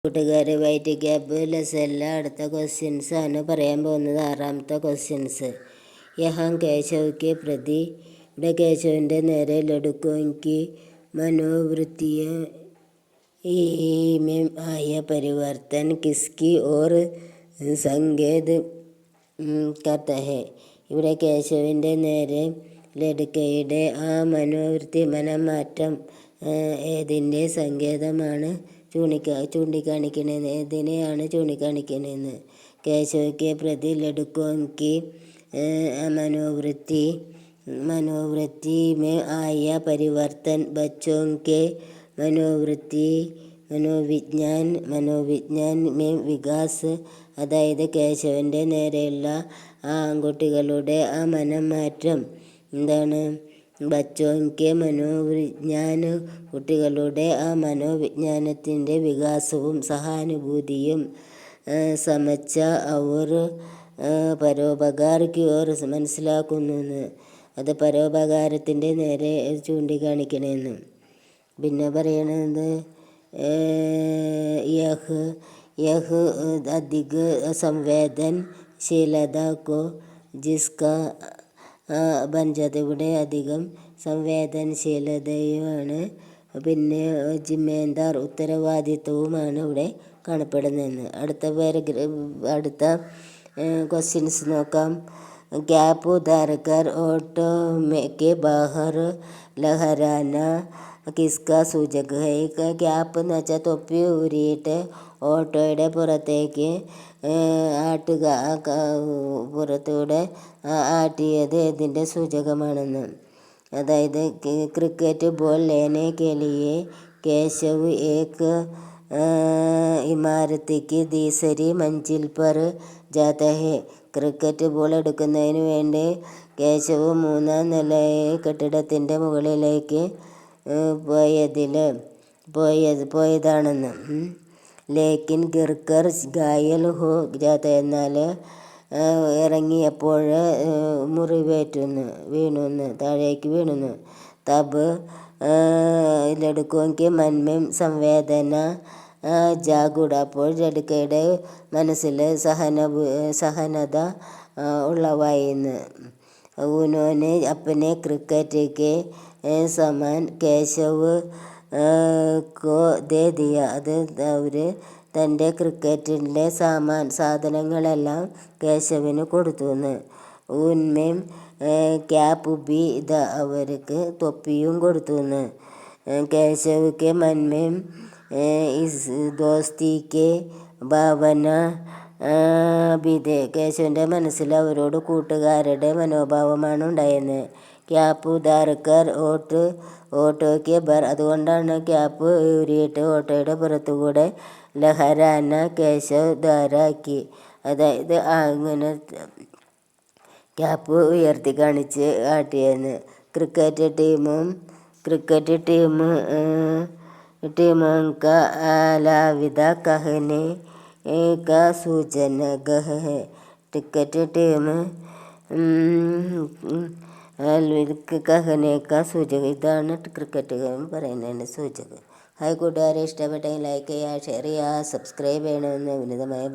കൂട്ടുകാരെ, white cap ലെസല്ല അടുത്ത questions ആണ് പറയാൻ പോകുന്നത്. 6ാമത്തെ ക്വസ്റ്റ്യൻസ്. യഹാം കേശവ് കെ പ്രതി, ഇവിടെ കേശവിൻ്റെ നേരെ ലഡുക്കോയ്ക്ക് മനോവൃത്തിയ में आया परिवर्तन किसकी ओर संकेत करता है. ഇവിടെ കേശവിൻ്റെ നേരെ ലഡുക്കയുടെ ആ മനോവൃത്തി മനംമാറ്റം ഏതിൻ്റെ സങ്കേതമാണ് ചൂണ്ടിക്കാണിക്കണേന്ന്, ഏതിനെയാണ് ചൂണ്ടിക്കാണിക്കണേന്ന്. കേശവ് के प्रति लड़कों की मनोवृत्ति में आया परिवर्तन बच्चों के മനോവിജ്ഞാൻ में വികാസ്. അതായത് കേശവൻ്റെ നേരെയുള്ള ആ ആൺകുട്ടികളുടെ ആ മനംമാറ്റം എന്താണ്? ബച്ചോൻകെ മനോവിജ്ഞാൻ, കുട്ടികളുടെ ആ മനോവിജ്ഞാനത്തിൻ്റെ വികാസവും സഹാനുഭൂതിയും സമച്ച അവർ പരോപകാർ की ओर മനസ്സിലാക്കുന്നു. അത് പരോപകാരത്തിൻ്റെ നേരെ ചൂണ്ടിക്കാണിക്കണമെന്ന്. പിന്നെ പറയണത് യഹ് അധിക സംവേദനശീലത കോ ജിസ്ക ഇവിടെ അധികം സംവേദനശീലതയുമാണ്, പിന്നെ ജിമ്മേന്ദാർ ഉത്തരവാദിത്വവുമാണ് ഇവിടെ കാണപ്പെടുന്നതെന്ന്. അടുത്ത ക്വസ്റ്റ്യൻസ് നോക്കാം. ക്യാപ്പ് ഉതാർക്കർ ഓട്ടോ കെ ബാഹർ ലഹരാന കിസ്ക സൂചക ഹൈ. ക്യാപ്പ് എന്ന് വെച്ചാൽ തൊപ്പി ഊരിയിട്ട് ഓട്ടോയുടെ പുറത്തേക്ക് പുറത്തൂടെ ആട്ടിയത് ഇതിൻ്റെ സൂചകമാണെന്ന്. അതായത് ക്രിക്കറ്റ് ബോൾ ലേനെ കെ ലിയെ കേശവ് ഏക് ഇമാരത്തിക്ക് തീസരി മഞ്ചിൽ പർ ജാത ഹെ. ക്രിക്കറ്റ് ബോൾ എടുക്കുന്നതിന് വേണ്ടി കേശവ് 3ാം നിലയെ കെട്ടിടത്തിൻ്റെ മുകളിലേക്ക് പോയതാണെന്ന്. ലേക്കിൻ ഗിർക്കർ ഗായൽ ഹോ ജാത, എന്നാൽ ഇറങ്ങിയപ്പോൾ മുറിവേറ്റുന്നു, താഴേക്ക് വീണുന്നു. തബ് ലഡുക്കോയ്ക്ക് മന്മേം സംവേദന ജാഗുട, അപ്പോൾ ലഡുക്കയുടെ മനസ്സിൽ സഹനത ഉളവായിന്ന്. ഉനോനെ അപ്പനെ ക്രിക്കറ്റ് കെ സമാൻ കേശവ് കോ ദേ ദിയ, അത് അവർ തൻ്റെ ക്രിക്കറ്റിൻ്റെ സാധനങ്ങളെല്ലാം കേശവിന് കൊടുത്തുന്ന്. ഉന്മേം ക്യാപ്പ് ബി, അവർക്ക് തൊപ്പിയും കൊടുത്തുന്ന്. കേശവ് കെ മന്മേം ദോസ്തി കെ ഭാവന ബിദേ, കേശവൻ്റെ മനസ്സിൽ അവരോട് കൂട്ടുകാരുടെ മനോഭാവമാണ് ഉണ്ടായിരുന്നത്. ക്യാപ്പ് ഉതാർക്കർ ഓട്ടോയ്ക്ക് ബർ, അതുകൊണ്ടാണ് ക്യാപ്പ് ഊരിയിട്ട് ഓട്ടോയുടെ പുറത്തുകൂടെ ലഹരാന കേശവ് ധാരാക്കി, അതായത് അങ്ങനെ ക്യാപ്പ് ഉയർത്തി കാണിച്ച് ആട്ടിയെന്ന്. ക്രിക്കറ്റ് ടീമോं का अलविदा कहने का सूचक है. ക്രിക്കറ്റ് ടീം कहने का സൂചക, ഇതാണ് ക്രിക്കറ്റ് പറയുന്നതിൻ്റെ സൂചകം. ഹായ് കൂട്ടുകാരെ, ഇഷ്ടപ്പെട്ടെങ്കിൽ ലൈക്ക് ചെയ്യുക, ഷെയർ ചെയ്യുക, സബ്സ്ക്രൈബ് ചെയ്യണമെന്ന് വിനീതമായി